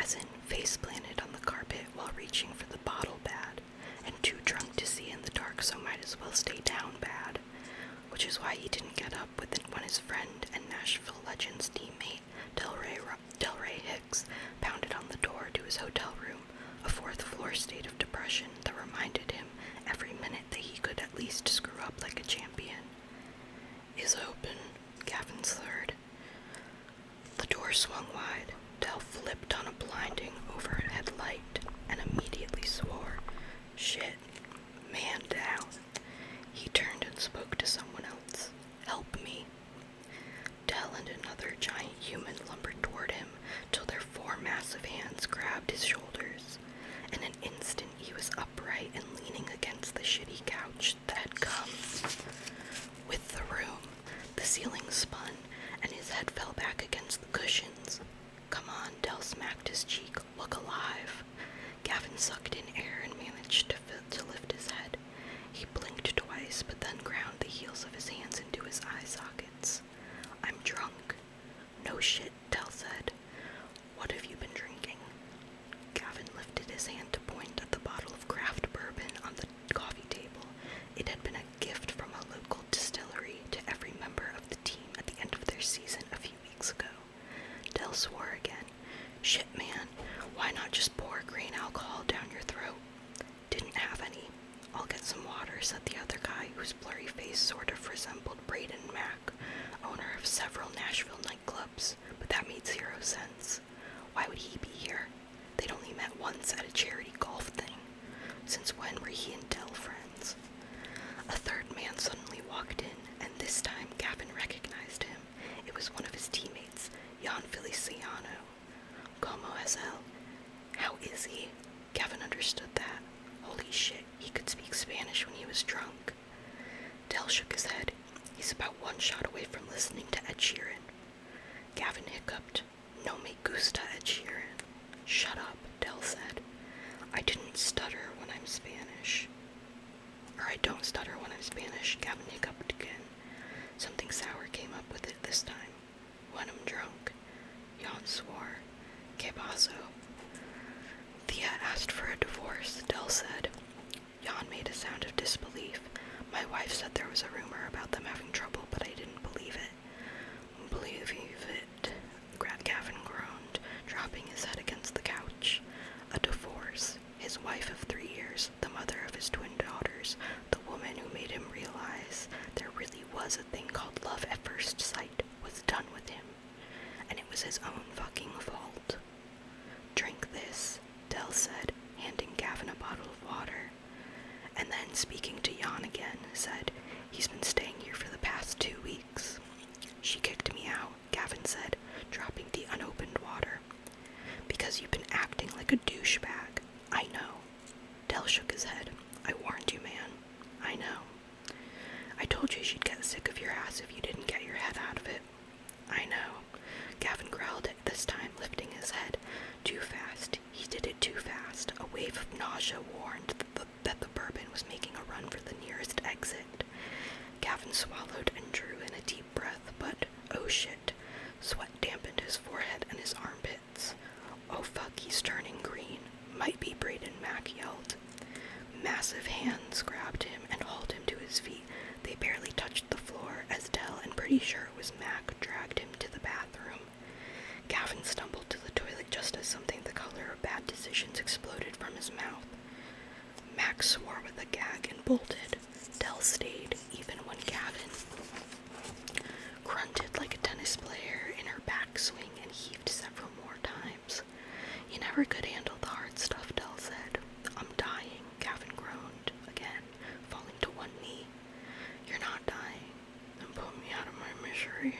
as in face planted on the carpet while reaching for the bottle bad, and too drunk to see in the dark, so might as well stay down bad, which is why he didn't get up when his friend and Nashville Legends teammate Delray Hicks pounded on the door to his hotel room, a fourth-floor state of depression that reminded him every minute that he could at least screw up like a champion. "Is open," Gavin's third. The door swung wide. Del flipped on a blinding overhead light and immediately swore, "Shit, man down." He turned and spoke to someone else. "Help me." Del and another giant human lumbered toward him till their four massive hands grabbed his shoulders. In an instant he was upright and leaning against the shitty couch that had come with the room. The ceiling spun, and his head fell back against the cushions. "Come on," Del smacked his cheek. "Look alive." Gavin sucked in air and managed to lift his head. He blinked twice, but then ground the heels of his hands into his eye sockets. "I'm drunk." "No shit," Del said. "What have you been drinking?" Gavin lifted his hand to point at the bottle of craft bourbon on the coffee table. It had been a gift from a local distillery to every member of the team at the end of their season a few weeks ago. Del swore again. "Shit, man, why not just pour grain alcohol down your throat?" "Didn't have any." "I'll get some water," said the other guy, whose blurry face sort of resembled Braden Mack, owner of several Nashville nightclubs, but that made 0 sense. Why would he be here? They'd only met once at a charity golf thing. Since when were he and Del friends? A third man suddenly walked in, and this time Gavin recognized him. It was one of his teammates, Jan Feliciano. "Como es él?" "How is he?" Gavin understood that. Holy shit, he could speak Spanish when he was drunk. Del shook his head. "He's about one shot away from listening to Ed Sheeran." Gavin hiccuped. "No me gusta Ed Sheeran." "Shut up," Del said. "I didn't stutter when I'm Spanish." "Or I don't stutter when I'm Spanish," Gavin hiccuped again. Something sour came up with it this time. "When I'm drunk." Jan swore. "Que paso?" "Thea asked for a divorce," Del said. Jan made a sound of disbelief. "My wife said there was a rumor about them having trouble, but I didn't believe it." "Believe it," Gavin groaned, dropping his head against the couch. "A divorce. His wife of 3 years, the mother of his twin daughters, the woman who made him realize there really was a thing called love at first sight, was done with him. And it was his own fucking fault." "Drink this," Del said, handing Gavin a bottle of water. And then, speaking to Jan again, said, "He's been staying here for the past 2 weeks. "She kicked me out," Gavin said, dropping the unopened water. "Because you've been acting like a douchebag." "I know." Del shook his head. "I warned you, man." "I know." "I told you she'd get sick of your ass if you didn't get your head out of it." "I know." Gavin growled it this time, lifting his head. Too fast. He did it too fast. A wave of nausea warned that the bourbon was making a run for the nearest exit. Gavin swallowed and drew in a deep breath, but, oh shit, sweat dampened his forehead and his armpits. "Oh fuck, he's turning green." "Might be," Braden Mack yelled. Massive hands grabbed him and hauled him to his feet. They barely touched the floor as Del, and pretty sure it was Mac, dragged him to the bathroom. Gavin stumbled to the toilet just as something the color of bad decisions exploded from his mouth. Mac swore with a gag and bolted. Del stayed, even when Gavin grunted like a tennis player in her backswing and heaved several more times. "You never could handle the hard stuff," Del said. "I'm dying," Gavin groaned, again, falling to one knee. "You're not dying. Then put me out of my misery."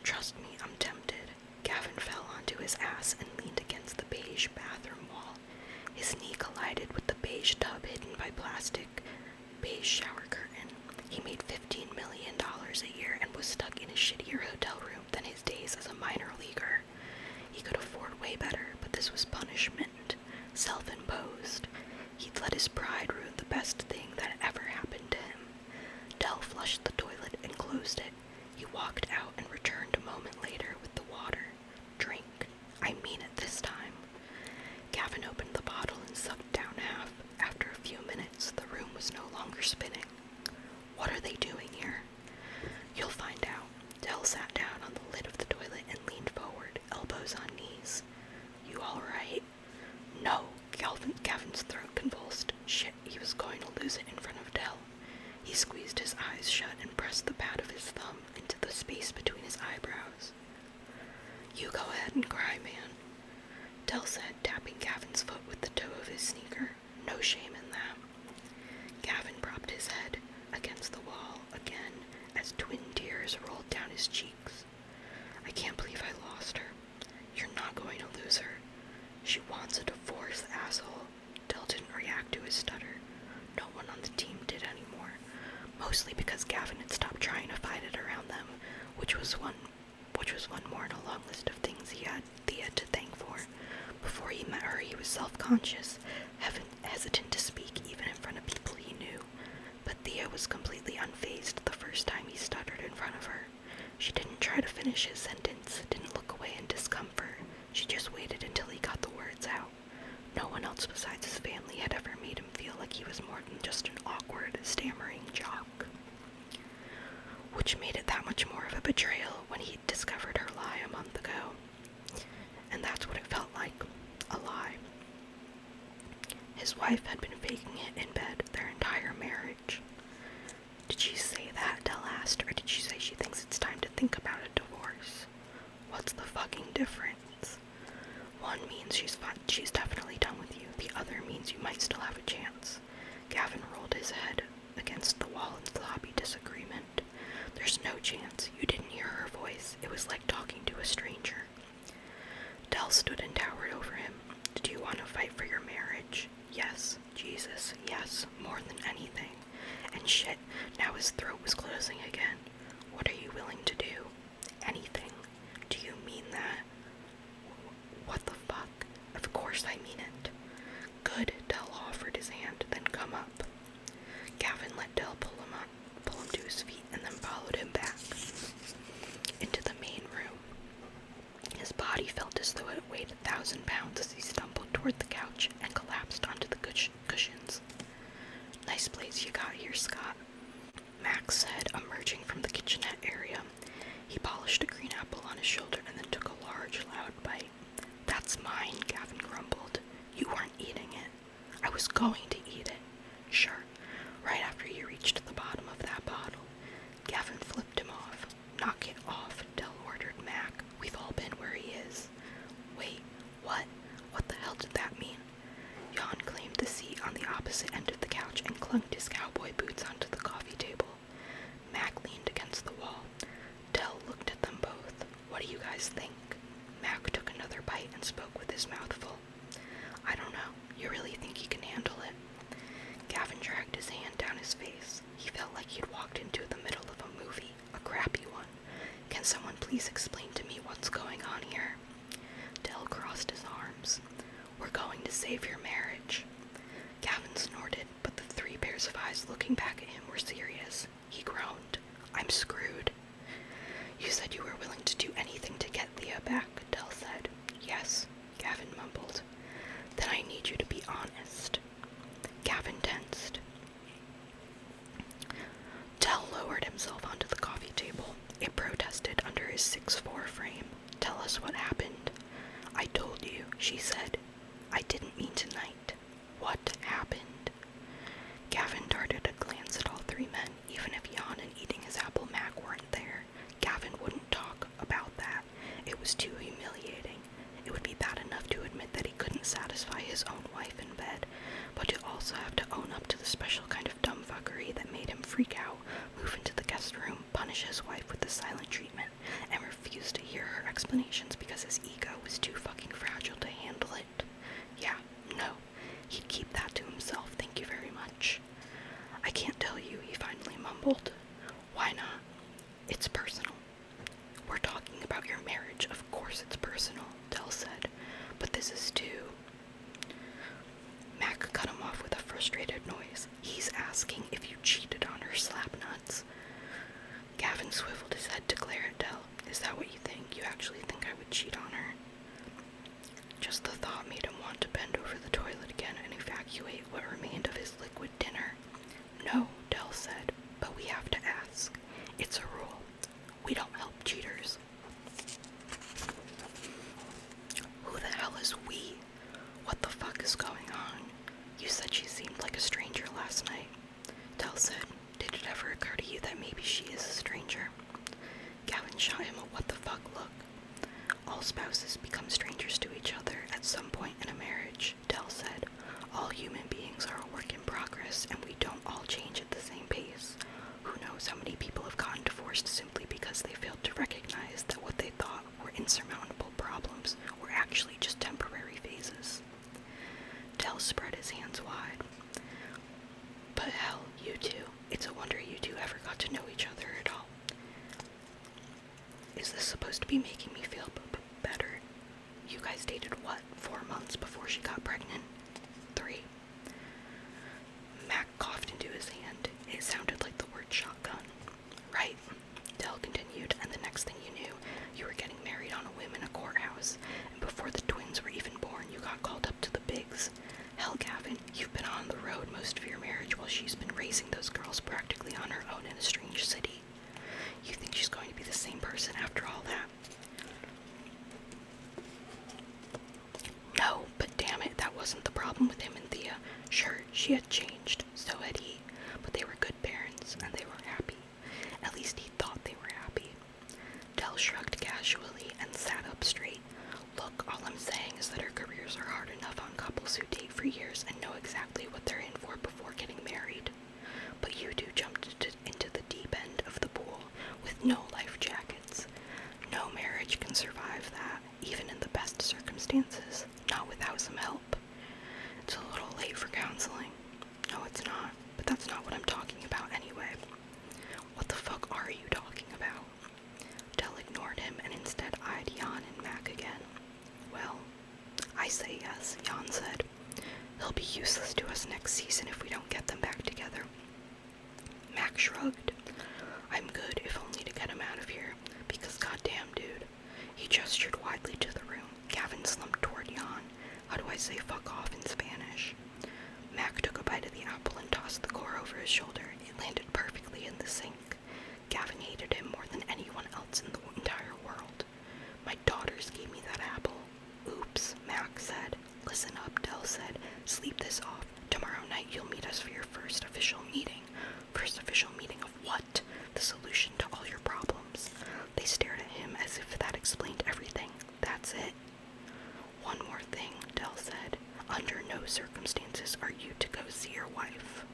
"Trust me, I'm tempted." Gavin fell onto his ass and leaned against the beige bathroom wall. His knee collided with the beige tub hidden by plastic beige shower curtain. He made $15 million a year and was stuck in a shittier hotel room than his days as a minor leaguer. He could afford way better, but this was punishment, self-imposed. He'd let his pride ruin the best thing that ever happened to him. Del flushed the toilet and closed it. He walked out and returned a moment later with the water. "Drink." I mean it this time. Gavin opened the bottle and sucked down half. After a few minutes, the room was no longer spinning. What are they doing here? You'll find out. Dell sat down on the lid of the toilet and leaned forward, elbows on knees. You alright? No. Gavin's throat convulsed. Shit, he was going to lose it in front of Dell. He squeezed his eyes shut and pressed the pad of his thumb into the space between his eyebrows. You go ahead and cry, man, Dell said, tapping Gavin's foot with the toe of his sneaker. No shame in that. Gavin propped his head against the wall again as twin tears rolled down his cheeks. I can't believe I lost her. You're not going to lose her. She wants a divorce, asshole. Dell didn't react to his stutter. No one on the team did anymore, mostly because Gavin had stopped trying to fight it around them, which was one more in a long list of things he had Thea to thank for. Before he met her, he was self-conscious, hesitant to speak even in front of people he knew. But Thea was completely unfazed the first time he stuttered in front of her. She didn't try to finish his sentence, didn't look away in discomfort. She just waited until he got the words out. No one else besides his family had ever made him feel like he was more than just an awkward, stammering jock. Which made it that much more of a betrayal when he discovered her lie a month ago. And that's what it felt like, a lie. His wife had been faking it in bed their entire marriage. Did she say that, Dell asked, or did she say she thinks it's time to think about a divorce? What's the fucking difference? One means she's definitely done with you. The other means you might still have a chance. Gavin rolled his head against the wall in sloppy disagreement. There's no chance. You didn't hear her voice. It was like talking to a stranger. Dell stood and towered over him. Did you want to fight for your marriage? Yes. Jesus, yes. More than anything. And shit, now his throat was closing again. What are you willing to do? Anything. Do you mean that? What the fuck? Of course I mean it. Good, Dell offered his hand, then come up. Gavin let Dell pull him to his feet, and then followed him back into the main room. His body felt as though it weighed 1,000 pounds as he stumbled toward the couch and collapsed onto the cushions. Nice place you got here, Scott, Max said, emerging from the kitchenette area. He polished a green apple on his shoulder and then took a large, loud bite. That's mine, Gavin grumbled. You weren't eating it. I was going to eat it. Sure, right after you reached the bottom of that bottle. Gavin flipped him off. Knock it off, Dell ordered Mac. We've all been where he is. Wait, what? What the hell did that mean? Jan claimed the seat on the opposite end of the couch and clunked his cowboy boots onto the coffee table. Mac leaned against the wall. Dell looked at them both. What do you guys think? Mac took another bite and spoke with his mouth full. I don't know. You really think you can handle it? Gavin dragged his hand down his face. He felt like he'd walked into the middle of a movie, a crappy one. Can someone please explain to me what's going on here? Dell crossed his arms. We're going to save your marriage. Gavin snorted, but the 3 pairs of eyes looking back at him were serious. He groaned. I'm screwed. You said you were willing to do anything to get Thea back, Dell said. Yes, Gavin mumbled. Then I need you to be honest. Gavin tensed. Dell lowered himself onto the coffee table. It protested under his 6'4" frame. Tell us what happened. I told you, she said. I didn't mean tonight. What happened? Gavin darted a glance at all 3 men. Even if Jan and eating his apple Mac weren't there, Gavin wouldn't talk about that. It was too humiliating. It would be bad enough to admit that he couldn't satisfy his own wife in bed, but to also have to own up to the special kind of dumb fuckery that made him freak out, move into the guest room, punish his wife with the silent treatment, and refuse to hear her explanations because his ego was too fucking fragile to handle it. Yeah, no, he'd keep that to himself, thank you very much. I can't tell you, he finally mumbled. Why not? It's personal. We're talking about your marriage, of course thought made him want to bend over the toilet again and evacuate what remained of his liquid dinner. No, Del said, but we have to ask. It's a rule. We don't help cheaters. Who the hell is we? What the fuck is going on? You said she seemed like a stranger last night. Del said, did it ever occur to you that maybe she is a stranger? Gavin shot him a what the fuck look. All spouses become strangers to each other at some point in a marriage, Del said. All human beings are a work in progress, and we don't all change at the same pace. Who knows how many people have gotten divorced simply because they failed to recognize that what they thought were insurmountable problems were actually just temporary phases. Del spread his hands wide. But hell, you two. It's a wonder you two ever got to know each other at all. Is this supposed to be making me feel better? You guys dated what, 4 months before she got pregnant? 3. Mac coughed into his hand. It sounded like the word shotgun. Right, Del continued, and the next thing you knew, you were getting married on a whim in a courthouse, and before the twins were even born, you got called up to the bigs. Hell, Gavin, you've been on the road most of your marriage while she's been raising those girls practically on her own in a strange city. You think she's going to be the same person after all that? No, but damn it, that wasn't the problem with him and Thea. Sure, she had changed, so had he, but they were good parents, and they were happy. At least he thought they were happy. Del shrugged casually and sat up straight. Look, all I'm saying is that our careers are hard enough on couples who date for years and know exactly what they're in for before getting married. But you two jumped into the deep end of the pool with no life jackets. No marriage can survive that, even in the best circumstances, not without some help. It's a little late for counseling. No, it's not, but that's not what I'm talking about anyway. What the fuck are you talking about? Del ignored him and instead eyed Jan and Mac again. Well, I say yes, Jan said. They'll be useless to us next season if we don't get them back together. Mac shrugged. I'm good, if only to get him out of here, because goddamn, dude. He gestured widely to the room. Gavin slumped toward Jan. How do I say fuck off in Spanish? Mac took a bite of the apple and tossed the core over his shoulder. It landed perfectly in the sink. Gavin hated him more than anyone else in the entire world. My daughters gave me that apple. Oops, Mac said. Listen up, Del said. Sleep this off. Tomorrow night you'll meet us for your first official meeting. First official meeting of what? The solution to all your problems. They stared at him as if that explained everything. That's it. One more thing, Del said. Under no circumstances are you to go see your wife.